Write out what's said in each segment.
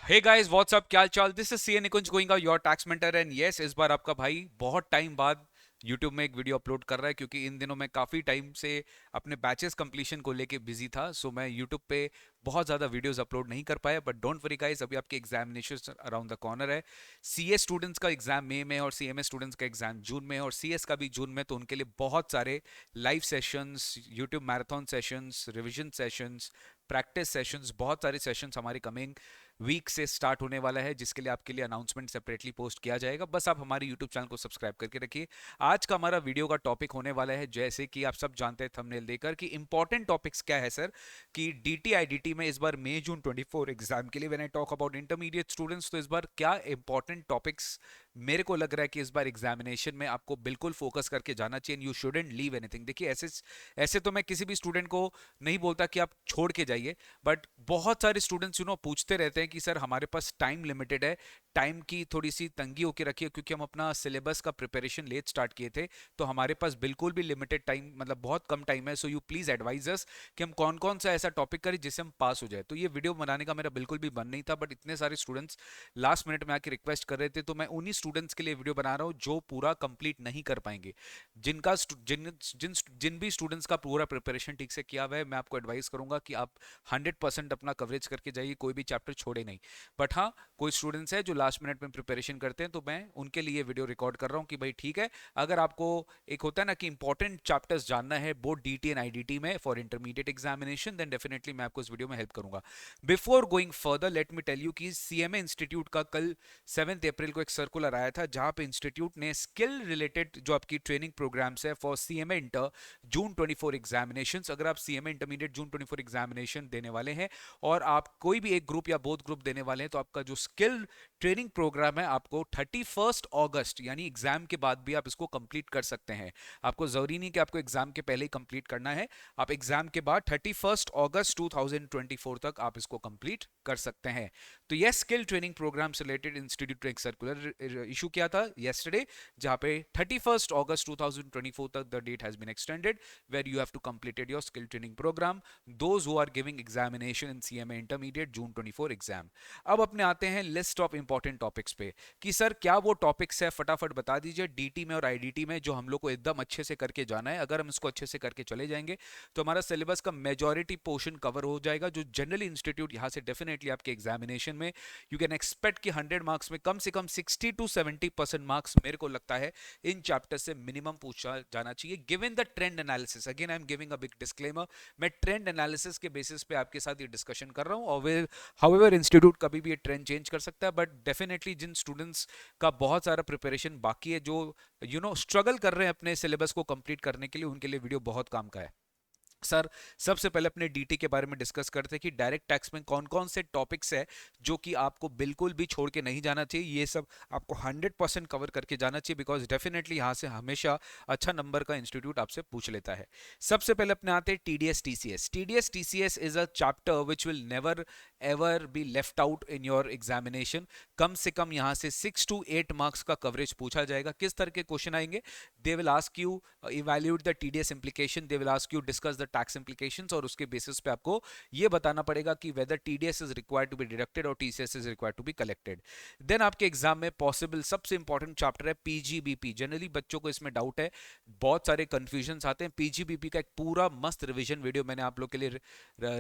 Hey guys what's up क्या चाल। This is C N Nikunj going your tax mentor and yes इस बार आपका भाई बहुत टाइम बाद YouTube में एक वीडियो अपलोड कर रहा है क्योंकि इन दिनों मैं काफ़ी टाइम से अपने बैचेस कंप्लीशन को लेके बिजी था। सो मैं YouTube पे बहुत ज़्यादा वीडियोस अपलोड नहीं कर पाया, बट डोंट वरी गाइस, अभी आपके एग्जामिनेशन अराउंड द कॉर्नर है। सीए स्टूडेंट्स का एग्जाम मई में और सीएमए स्टूडेंट्स का एग्जाम जून में और सीएस का भी जून में, तो उनके लिए बहुत सारे live sessions, YouTube marathon sessions, revision sessions, practice sessions, बहुत सारे सेशंस हमारे कमिंग वीक से स्टार्ट होने वाला है, जिसके लिए आपके लिए अनाउंसमेंट सेपरेटली पोस्ट किया जाएगा। बस आप हमारे यूट्यूब चैनल को सब्सक्राइब करके रखिए। आज का हमारा वीडियो का टॉपिक होने वाला है, जैसे कि आप सब जानते हैं थंबनेल देखकर, कि इंपॉर्टेंट टॉपिक्स क्या है सर। कि डीटी आईडीटी में इस बार मई जून 24 एग्जाम के लिए when I talk about intermediate students, तो इस बार क्या इंपॉर्टेंट टॉपिक्स मेरे को लग रहा है कि इस बार एग्जामिनेशन में आपको बिल्कुल फोकस करके जाना चाहिए। You shouldn't leave anything. देखिए, ऐसे ऐसे तो मैं किसी भी स्टूडेंट को नहीं बोलता कि आप छोड़ के जाइए, बट बहुत सारे स्टूडेंट्स पूछते रहते हैं कि सर हमारे पास टाइम लिमिटेड है, टाइम की थोड़ी सी तंगी होकर रखी है क्योंकि हम अपना सिलेबस का प्रिपरेशन लेट स्टार्ट किए थे, तो हमारे पास बिल्कुल भी लिमिटेड टाइम, मतलब बहुत कम टाइम है। सो यू प्लीज एडवाइज अस कि हम कौन कौन सा ऐसा टॉपिक करें जिससे हम पास हो जाए। तो ये वीडियो बनाने का मेरा बिल्कुल भी मन नहीं था, बट इतने सारे स्टूडेंट्स लास्ट मिनट में आके रिक्वेस्ट कर रहे थे, तो मैं उन्हीं स्टूडेंट्स के लिए वीडियो बना रहा हूँ जो पूरा कंप्लीट नहीं कर पाएंगे। जिनका जिन जिन जिन भी स्टूडेंट्स का पूरा प्रिपरेशन ठीक से किया हुआ है, मैं आपको एडवाइस करूंगा कि आप 100% अपना कवरेज करके जाइए, कोई भी चैप्टर छोड़े नहीं। बट हाँ, कोई स्टूडेंट्स है जो लास्ट मिनट में प्रिपरेशन करते हैं, तो मैं उनके लिए वीडियो रिकॉर्ड कर रहा हूँ कि भाई ठीक है, अगर आपको एक होता है ना कि इंपॉर्टेंट चैप्टर्स जानना है बोथ डीटी एंड आईडीटी में for intermediate examination, then definitely मैं आपको इस वीडियो में हेल्प करूंगा। Before going further let me tell you कि सीएमए इंस्टीट्यूट का कल 7 अप्रैल को एक सर्कुलर आया था, जहां पे इंस्टीट्यूट ने स्किल रिलेटेड जो आपकी ट्रेनिंग प्रोग्राम्स है for CMA inter June 24 examinations, अगर आप सीएमए इंटरमीडिएट जून 24 एग्जामिनेशन देने वाले हैं और आप कोई भी एक ग्रुप या बोथ ग्रुप देने वाले हैं, तो आपका जो स्किल ट्रेनिंग प्रोग्राम है आपको 31 अगस्त यानी एग्जाम के बाद भी आप इसको कंप्लीट कर सकते हैं। आपको जरूरी नहीं कि आपको एग्जाम के पहले ही कंप्लीट करना है, आप एग्जाम के बाद 31 अगस्त 2024 तक आप इसको कंप्लीट कर सकते हैं। तो यह स्किल ट्रेनिंग प्रोग्राम से रिलेटेड इंस्टीट्यूट ने एक सर्कुलर इशू किया था yesterday, जहां पे 31 अगस्त 2024 तक the date has been extended where you have to completed your skill training program, those who are giving examination in CMA intermediate June 24 exam. अब अपने आते हैं लिस्ट ऑफ इंपॉर्टेंट टॉपिक्स पे कि सर क्या वो टॉपिक्स है, फटाफट बता दीजिए डीटी में और आईडीटी में जो हम लोग को एकदम अच्छे से करके जाना है। अगर हम इसको अच्छे से करके चले जाएंगे तो हमारा सिलेबस का मेजॉरिटी पोर्शन कवर हो जाएगा, जो जनरली इंस्टीट्यूट यहाँ से डेफिनेटली आपके एग्जामिनेशन में यू कैन एक्सपेक्ट कि 100 मार्क्स में कम से कम 60 to 70% मार्क्स मेरे को लगता है इन चैप्टर से मिनिमम पूछा जाना चाहिए, given the trend analysis. Again I am giving a big disclaimer, मैं ट्रेंड एनालिसिस के बेसिस पे आपके साथ ये डिस्कशन कर रहा हूँ, और हाउएवर इंस्टीट्यूट कभी भी ये ट्रेंड चेंज कर सकता है, बट डेफिनेटली जिन स्टूडेंट्स का बहुत सारा प्रिपरेशन बाकी है, जो स्ट्रगल कर रहे हैं अपने सिलेबस को कंप्लीट करने के लिए, उनके लिए वीडियो बहुत काम का है। सर, सबसे पहले अपने डीटी के बारे में डिस्कस करते हैं कि डायरेक्ट टैक्स में कौन कौन से टॉपिक्स है जो कि आपको बिल्कुल भी छोड़ के नहीं जाना चाहिए। ये सब आपको 100% कवर करके जाना चाहिए, बिकॉज डेफिनेटली यहाँ से हमेशा अच्छा नंबर का इंस्टीट्यूट आपसे पूछ लेता है। सबसे पहले अपने आते हैं TDS TCS. TDS TCS is a chapter which will never ever be left out in your examination. कम से कम यहाँ से 6 to 8 मार्क्स का कवरेज पूछा जाएगा। किस तरह के क्वेश्चन आएंगे? They will ask you evaluate the TDS implication, they will ask you discuss the tax implications, और उसके बेसिस पे आपको ये बताना पड़ेगा कि whether TDS is required to be deducted और TCS is required to be collected. Then आपके एग्जाम में पॉसिबल सबसे इंपॉर्टेंट चैप्टर है पीजीबीपी। जनरली बच्चों को इसमें डाउट है, बहुत सारे कंफ्यूजन आते हैं। पीजीबीपी का एक पूरा मस्त रिवीजन वीडियो मैंने आप लोग के लिए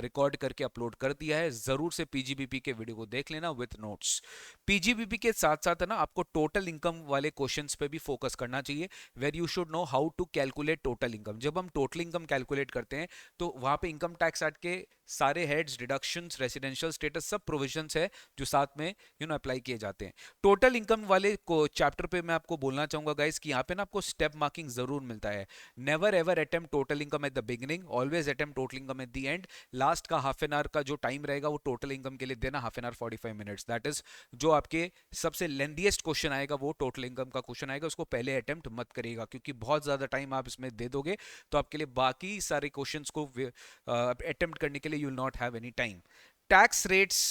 रिकॉर्ड करके अपलोड कर दिया है, जरूर से पीजीबीपी के वीडियो को देख लेना विथ नोट्स। पीजीबीपी के साथ साथ है ना, आपको टोटल इनकम वाले क्वेश्चंस पे भी फोकस करना चाहिए, where you should know how to calculate total income. जब हम टोटल इनकम कैलकुलेट करते हैं तो वहां पे इनकम टैक्स एक्ट के सारे हेड्स, डिडक्शंस, रेसिडेंशियल स्टेटस, सब प्रोविजंस है जो साथ में अप्लाई किए जाते हैं। टोटल इनकम वाले को चैप्टर पे मैं आपको बोलना चाहूंगा गाइस कि यहाँ पे ना आपको स्टेप मार्किंग जरूर मिलता है। Never ever attempt total income at the beginning, always attempt total income at the end. Last का हाफ एन आवर का जो टाइम रहेगा वो टोटल इनकम के लिए देना, half an hour 45 minutes, that is जो आपके सबसे लेंथीएस्ट क्वेश्चन आएगा वो टोटल इनकम का क्वेश्चन आएगा, उसको पहले अटेम्प्ट मत करिएगा, क्योंकि बहुत ज्यादा टाइम आप इसमें दे दोगे तो आपके लिए बाकी सारे क्वेश्चंस को अटेम्प्ट करने के लिए you will not have any time. Tax rates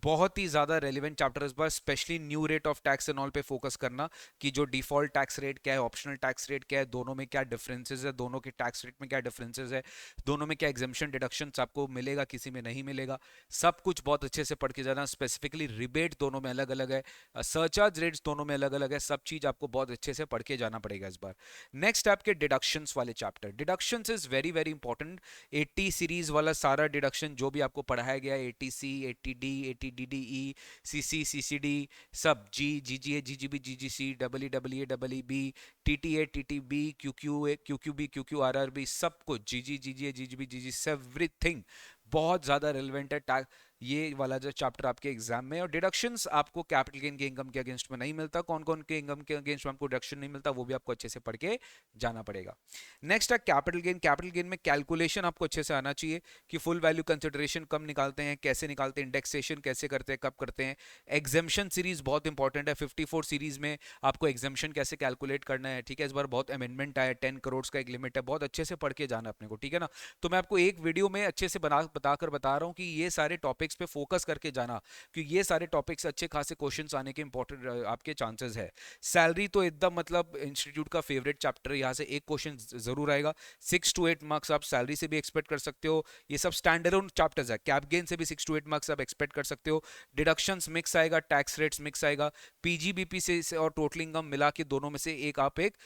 बहुत ही ज्यादा रेलिवेंट चैप्टर इस बार, specially new rate of tax and all पे फोकस करना कि जो डिफॉल्ट टैक्स रेट क्या है, ऑप्शनल टैक्स रेट क्या है, दोनों में क्या डिफरेंसेस है, दोनों के टैक्स रेट में क्या डिफरेंसेस है, दोनों में क्या एग्जेम्पशन डिडक्शंस आपको मिलेगा, किसी में नहीं मिलेगा, सब कुछ बहुत अच्छे से पढ़ के जाना। स्पेसिफिकली रिबेट दोनों में अलग अलग है, सरचार्ज रेट्स दोनों में अलग अलग है, सब चीज आपको बहुत अच्छे से पढ़ के जाना पड़ेगा इस बार। नेक्स्ट आपके डिडक्शंस वाले chapter, deductions is very very important. 80 series वाला सारा डिडक्शन जो भी आपको पढ़ाया गया है, 80C, 80D, 80DDE, CC, CCD, सब GGA, GGB, GGC, EE, EEB, TTA, TTB, QQA, QQB, QQRRB, सब कुछ GG, GGA, GGB, GG, everything बहुत ज्यादा रिलेवेंट है ये वाला जो चैप्टर आपके एग्जाम में। और डिडक्शंस आपको कैपिटल गेन के इनकम के अगेंस्ट में नहीं मिलता, कौन कौन के इनकम के अगेंस्ट में आपको डिडक्शन नहीं मिलता वो भी आपको अच्छे से पढ़ के जाना पड़ेगा। नेक्स्ट है कैपिटल गेन। कैपिटल गेन में कैलकुलेशन आपको अच्छे से आना चाहिए कि फुल वैल्यू कंसिडरेशन कब निकालते हैं, कैसे निकालते हैं, इंडेक्सेशन कैसे करते हैं, कब करते हैं। एग्जेम्पशन सीरीज बहुत इंपॉर्टेंट है, 54 सीरीज में आपको एग्जेम्पशन कैसे कैलकुलेट करना है, ठीक है। इस बार बहुत अमेंडमेंट आया, 10 करोड़ का एक लिमिट है, बहुत अच्छे से पढ़ के जाना अपने को, ठीक है ना। तो मैं आपको एक वीडियो में अच्छे से बताकर बता रहा हूँ कि ये सारे टॉपिक्स पे फोकस करके जाना, क्योंकि ये सारे टॉपिक्स अच्छे खासे क्वेश्चंस आने के इंपॉर्टेंट आपके चांसेस है। सैलरी तो एकदम मतलब इंस्टीट्यूट का फेवरेट चैप्टर है, यहाँ से एक क्वेश्चन जरूर आएगा। 6 to 8 मार्क्स आप सैलरी से भी एक्सपेक्ट कर सकते हो। ये सब स्टैंड अलोन चैप्टर्स है, कैप गेन से भी 6 to 8 मार्क्स आप एक्सपेक्ट कर सकते हो। डिडक्शंस मिक्स आएगा, टैक्स रेट्स मिक्स आएगा, पीजीबीपी से और टोटल इनकम मिला के दोनों में से एक आप एक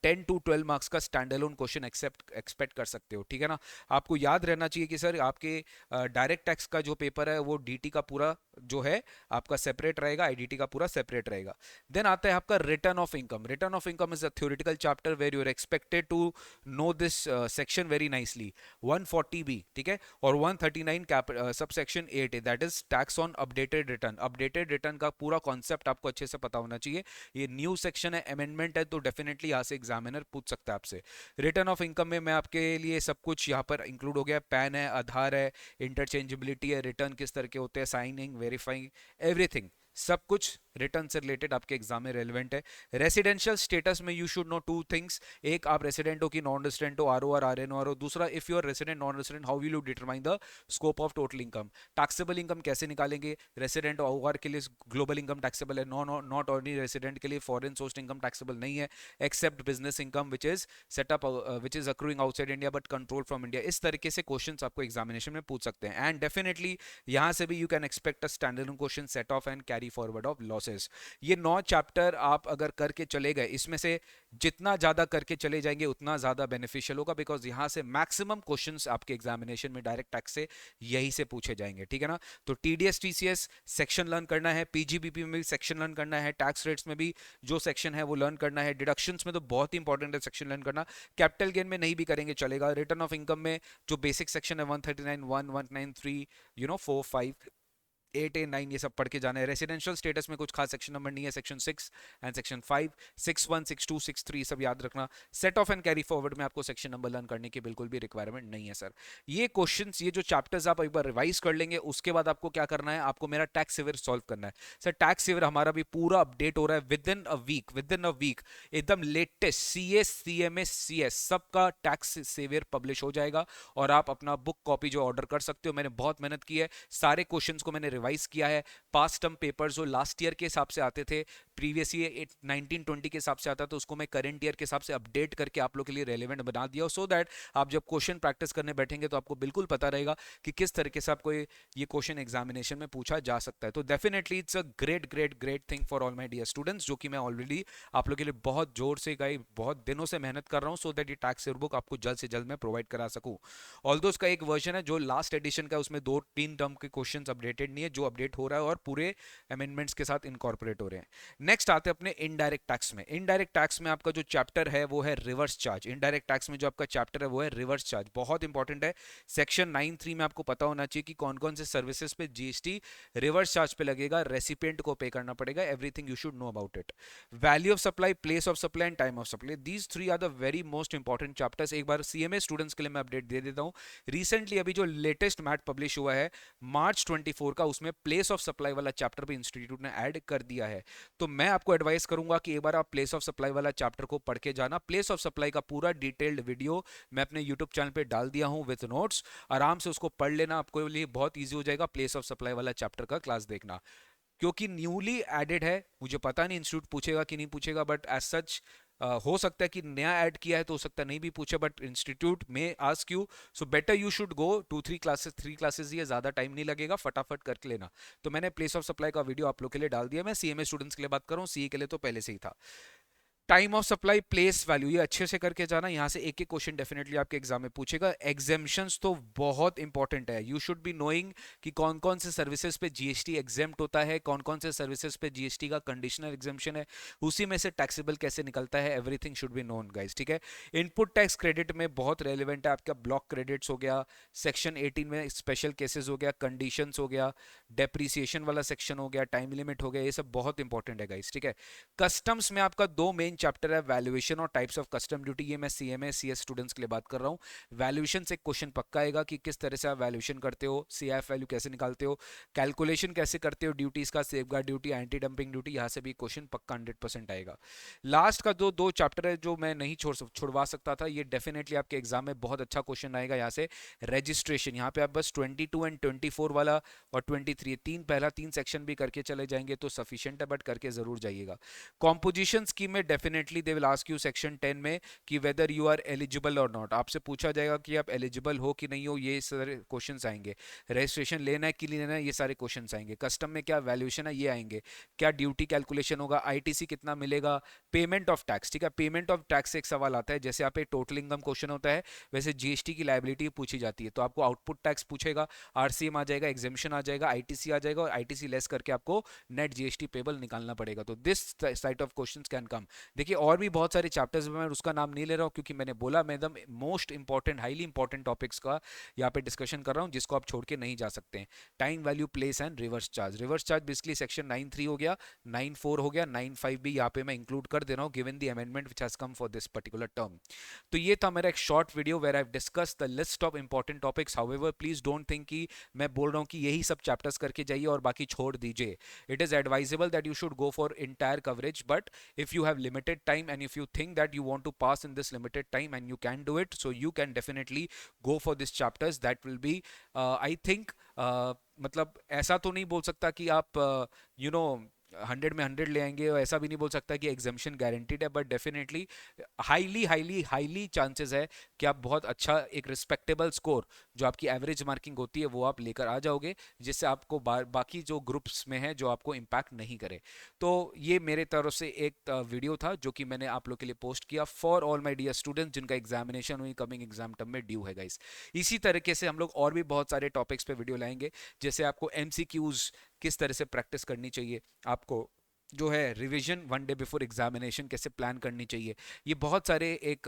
10 to 12 मार्क्स का स्टैंड अलोन क्वेश्चन एक्सपेक्ट कर सकते हो, ठीक है ना। आपको याद रहना चाहिए कि सर आपके डायरेक्ट टैक्स का जो पेपर है वो डीटी का पूरा जो है आपका सेपरेट रहेगा, आईडीटी का पूरा सेपरेट रहेगा। देन आता है आपका return of income. Return of income is a theoretical chapter where you are expected to know this section very nicely. 140B, ठीक है, और 139 subsection 8 that is tax on updated return. Updated return का पूरा concept आपको अच्छे से पता होना चाहिए। ये न्यू सेक्शन है, अमेंडमेंट है, तो डेफिनेटली यहाँ से एग्जामिनर पूछ सकता है आपसे। रिटर्न ऑफ इनकम में मैं आपके लिए सब कुछ यहाँ पर इंक्लूड हो गया, पैन है, आधार है, इंटरचेंजेबिलिटी है, रिटर्न किस तरह के होते हैं, साइनिंग, वेरीफाइंग, एवरीथिंग, सब कुछ रिटर्न से रिलेटेड आपके एग्जाम में रेलिवेंट है। रेसिडेंशियल स्टेटस में you should no two things, एक आप रेसिडेंट हो कि नॉन रेसिडेंट हो, आरओ और आरएनओ हो, दूसरा if you are resident non resident how will you determine the scope of total income. Taxable income कैसे निकालेंगे, रेसिडेंट ओआर के लिए ग्लोबल इनकम टैक्सेबल है, नॉट ऑर्डिनरी रेसिडेंट के लिए फॉरेन सोर्स्ड इनकम टैक्सेबल नहीं है, except business income which is setup which is accruing outside India but control from India. इस तरीके से क्वेश्चंस आपको एग्जामिनेशन में पूछ सकते हैं। एंड डेफिनेटली यहां से भी you can expect a standard question, set of and carry forward of losses. ये 9 चैप्टर आप अगर करके चले गए, इसमें से जितना ज्यादा करके चले जाएंगे उतना ज्यादा बेनिफिशियल होगा, बिकॉज यहां से मैक्सिमम क्वेश्चंस आपके एग्जामिनेशन में डायरेक्ट टैक्स से यही से पूछे जाएंगे, ठीक है ना। तो टीडीएस टीसीएस सेक्शन लर्न करना है, पीजीबीपी में भी सेक्शन लर्न करना है, टैक्स रेट्स में भी जो सेक्शन है वो लर्न करना है, डिडक्शंस में तो बहुत ही इंपॉर्टेंट है सेक्शन लर्न करना। कैपिटल गेन में नहीं भी करेंगे चलेगा। रिटर्न ऑफ इनकम में जो बेसिक सेक्शन है 139, 1, 193, 4, 5, 8 ए 9 ये सब पढ़ के जाना है। रेसिडेंशियल स्टेटस में कुछ खास सेक्शन नंबर नहीं है, सेक्शन 6 एंड सेक्शन 5, 6, 1, 6, 2, 6, 3 सब याद रखना। Set of and carry forward में आपको सेक्शन नंबर लर्न करने की बिल्कुल भी रिक्वायरमेंट नहीं है सर। ये क्वेश्चंस, ये जो चैप्टर्स आप एक बार रिवाइज कर लेंगे, उसके बाद आपको क्या करना है, आपको मेरा टैक्स सेवर सॉल्व करना है। सर टैक्स सेवर हमारा भी पूरा अपडेट हो रहा है विद इन अ वीक एकदम लेटेस्ट सीएस, सीएमएस, सीएस सबका टैक्स सेवर पब्लिश हो जाएगा और आप अपना बुक कॉपी जो ऑर्डर कर सकते हो। मैंने बहुत मेहनत की है, सारे क्वेश्चंस को मैंने रिवाइज किया है। पास्ट टर्म पेपर्स जो लास्ट ईयर के हिसाब से आते थे, प्रीवियस ईयर 1920 के हिसाब से आता था, उसको मैं करंट ईयर के हिसाब से अपडेट करके आप लोग के लिए रेलेवेंट बना दिया, सो दैट आप जब क्वेश्चन प्रैक्टिस करने बैठेंगे तो आपको बिल्कुल पता रहेगा कि किस तरीके से आपको ये क्वेश्चन एग्जामिनेशन में पूछा जा सकता है। तो definitely it's a great great great thing for all my dear students, जो कि मैं ऑलरेडी आप लोग के लिए बहुत जोर से गई बहुत दिनों से मेहनत कर रहा हूं, सो दैट ये टैक्स बुक आपको जल्द से जल्द मैं प्रोवाइड करा सकूं। ऑल्दो उसका एक वर्जन है जो लास्ट एडिशन का, उसमें 2-3 टर्म के क्वेश्चंस अपडेटेड नहीं है, जो अपडेट हो रहा है और पूरे अमेंडमेंट्स के साथ इनकॉर्पोरेट हो रहे हैं। नेक्स्ट आते हैं अपने इनडायरेक्ट टैक्स में। इनडायरेक्ट टैक्स में आपका जो चैप्टर है वो है रिवर्स चार्ज। इनडायरेक्ट टैक्स में जो आपका चैप्टर है वो है रिवर्स चार्ज, बहुत इंपॉर्टेंट है। सेक्शन 9(3) में आपको पता होना चाहिए कि कौन कौन से सर्विसेज पे जीएसटी रिवर्स चार्ज पे लगेगा, रेसिपिएंट को पे करना पड़ेगा, everything you should know about it. Value of supply, place of supply and time of supply, these 3 are the very most important chapters. एक बार सीएमए स्टूडेंट्स के लिए मैं अपडेट दे देता हूं। रिसेंटली अभी जो लेटेस्ट मैट पब्लिश हुआ है मार्च 24 का, उसमें प्लेस ऑफ सप्लाई वाला चैप्टर भी इंस्टीट्यूट ने ऐड कर दिया है। तो मैं आपको एडवाइस करूंगा कि एक बार आप प्लेस ऑफ सप्लाई वाला चैप्टर को पढ़ के जाना। प्लेस ऑफ सप्लाई का पूरा डिटेल्ड वीडियो मैं अपने यूट्यूब चैनल पे डाल दिया हूं विद नोट्स, आराम से उसको पढ़ लेना, आपको लिए बहुत ईजी हो जाएगा प्लेस ऑफ सप्लाई वाला चैप्टर का क्लास देखना। क्योंकि न्यूली एडेड है, मुझे पता नहीं इंस्टीट्यूट पूछेगा कि नहीं पूछेगा, बट एज सच हो सकता है कि नया ऐड किया है तो हो सकता है नहीं भी पूछे, बट इंस्टीट्यूट में ask you, so better you should go 2-3 classes, 3 classes ही है, ज्यादा टाइम नहीं लगेगा, फटाफट करके लेना। तो मैंने प्लेस ऑफ सप्लाई का वीडियो आप लोग के लिए डाल दिया। मैं सीएमए स्टूडेंट्स के लिए बात कर रहा हूँ, सीए के लिए तो पहले से ही था। Time of supply, place value, ये अच्छे से करके जाना। यहाँ से एक एक क्वेश्चन डेफिनेटली आपके एग्जाम में पूछेगा। एग्जेम्पशंस तो बहुत इंपॉर्टेंट है, यू शुड बी नोइंग कि कौन कौन से सर्विसेज पे जीएसटी एग्जेम्प्ट होता है, कौन कौन से सर्विसेज पे जीएसटी का कंडीशनल एग्जेम्पशन है, उसी में से टैक्सेबल कैसे निकलता है, everything should be known guys, ठीक है। इनपुट टैक्स क्रेडिट में बहुत रेलिवेंट है आपका ब्लॉक क्रेडिट्स हो गया, सेक्शन 18 में स्पेशल केसेस हो गया, कंडीशंस हो गया, डेप्रीसिएशन वाला सेक्शन हो गया, टाइम लिमिट हो गया, ये सब बहुत इंपॉर्टेंट है गाइस, ठीक है। कस्टम्स में आपका दो मेन चैप्टर है, वैल्यूएशन और टाइप्स ऑफ कस्टम ड्यूटी। ये मैं सीएमए सीएस स्टूडेंट्स के लिए बात कर रहा हूँ। वैल्यूएशन से क्वेश्चन पक्का आएगा कि किस तरह से आप वैल्यूएशन करते हो, सीआईएफ वैल्यू कैसे निकालते हो, कैलकुलेशन कैसे करते हो ड्यूटीज का, safeguard duty, anti dumping duty, यहाँ से भी क्वेश्चन पक्का 100% आएगा। लास्ट का जो दो चैप्टर है जो मैं नहीं छुड़वा सकता था, ये डेफिनेटली आपके एग्जाम में बहुत अच्छा क्वेश्चन आएगा यहाँ से, रजिस्ट्रेशन। यहाँ पे आप बस 22 एंड 24 वाला और 23 पहला तीन सेक्शन भी करके चले जाएंगे तो सफिशिएंट है, बट करके जरूर जाइएगा। कॉम्पोजिशन स्कीम में definitely they will ask you section 10 में कि वेदर यू आर एलिजिबल और नॉट, आपसे पूछा जाएगा कि आप एलिजिबल हो कि नहीं हो, ये सारे क्वेश्चंस आएंगे। रजिस्ट्रेशन लेना है कि लेना है, ये सारे क्वेश्चंस आएंगे। कस्टम में क्या वैल्यूएशन है, ये आएंगे। क्या ड्यूटी कैलकुलेशन होगा, आईटीसी कितना मिलेगा, पेमेंट ऑफ टैक्स, ठीक है। पेमेंट ऑफ टैक्स से एक सवाल आता है, जैसे आप एक टोटल इनकम क्वेश्चन होता है वैसे जीएसटी की लायबिलिटी पूछी जाती है, तो आपको आउटपुट टैक्स पूछेगा, आरसीएम आ जाएगा, एग्जेम्पशन आ जाएगा, आईटीसी आ जाएगा, और आईटीसी लेस करके आपको नेट जीएसटी पेबल निकालना पड़ेगा। तो this site of questions can come. देखिए और भी बहुत सारे चैप्टर्स में, मैं उसका नाम नहीं ले रहा हूँ क्योंकि मैंने बोला मैं एकदम most important, highly important topics का यहाँ पे डिस्कशन कर रहा हूँ जिसको आप छोड़ के नहीं जा सकते हैं। Time value, place and reverse charge. Reverse charge basically section 9(3) हो गया, 9(4) हो गया, 9(5) भी यहाँ पे मैं इंक्लूड कर दे रहा हूँ given the amendment which has come for this particular term. तो ये था मेरा एक short video where I have discussed the list of important topics. However please don't think कि मैं बोल रहा हूँ कि यही सब चैप्टर्स करके जाइए और बाकी छोड़ दीजिए। It is advisable that you should go for entire coverage, but if you have limited time and if you think that you want to pass in this limited time and you can do it, so you can definitely go for these chapters. That will be I think मतलब ऐसा तो नहीं बोल सकता कि आप you know 100 में 100 ले आएंगे, और ऐसा भी नहीं बोल सकता कि एग्जामिशन गारंटीड है, but definitely highly highly highly chances है कि आप बहुत अच्छा एक रिस्पेक्टेबल स्कोर, जो आपकी एवरेज मार्किंग होती है, वो आप लेकर आ जाओगे, जिससे आपको बाकी जो ग्रुप्स में है जो आपको इम्पैक्ट नहीं करे। तो ये मेरे तरफ से एक वीडियो था जो कि मैंने आप लोग के लिए पोस्ट किया for all my dear students जिनका एग्जामिनेशन हुई कमिंग एग्जाम टर्म में ड्यू है गाइस। इसी तरीके से हम लोग और भी बहुत सारे टॉपिक्स पे वीडियो लाएंगे, जैसे आपको एमसीक्यूज किस तरह से प्रैक्टिस करनी चाहिए, आपको जो है रिवीजन 1 डे बिफोर एग्जामिनेशन कैसे प्लान करनी चाहिए, ये बहुत सारे एक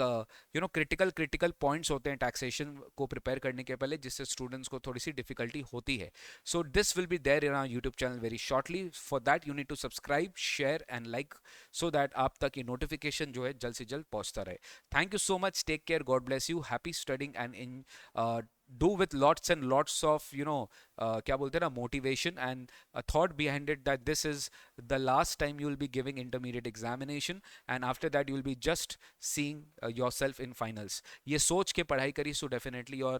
क्रिटिकल क्रिटिकल पॉइंट्स होते हैं टैक्सेशन को प्रिपेयर करने के पहले, जिससे स्टूडेंट्स को थोड़ी सी डिफिकल्टी होती है। So this will be there in our YouTube channel very shortly. For that you need to subscribe, share and like, so that आप तक ये नोटिफिकेशन जो है जल्द से जल्द पहुंचता रहे। Thank you so much, take care, God bless you, happy studying and in do with lots and lots of क्या बोलते हैं ना, motivation and a thought behind it that this is the last time you will be giving intermediate examination and after that you will be just seeing yourself in finals। ये सोच के पढ़ाई करी, so definitely your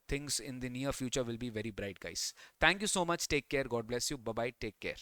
things in the near future will be very bright guys। Thank you so much, take care, God bless you, bye bye, take care।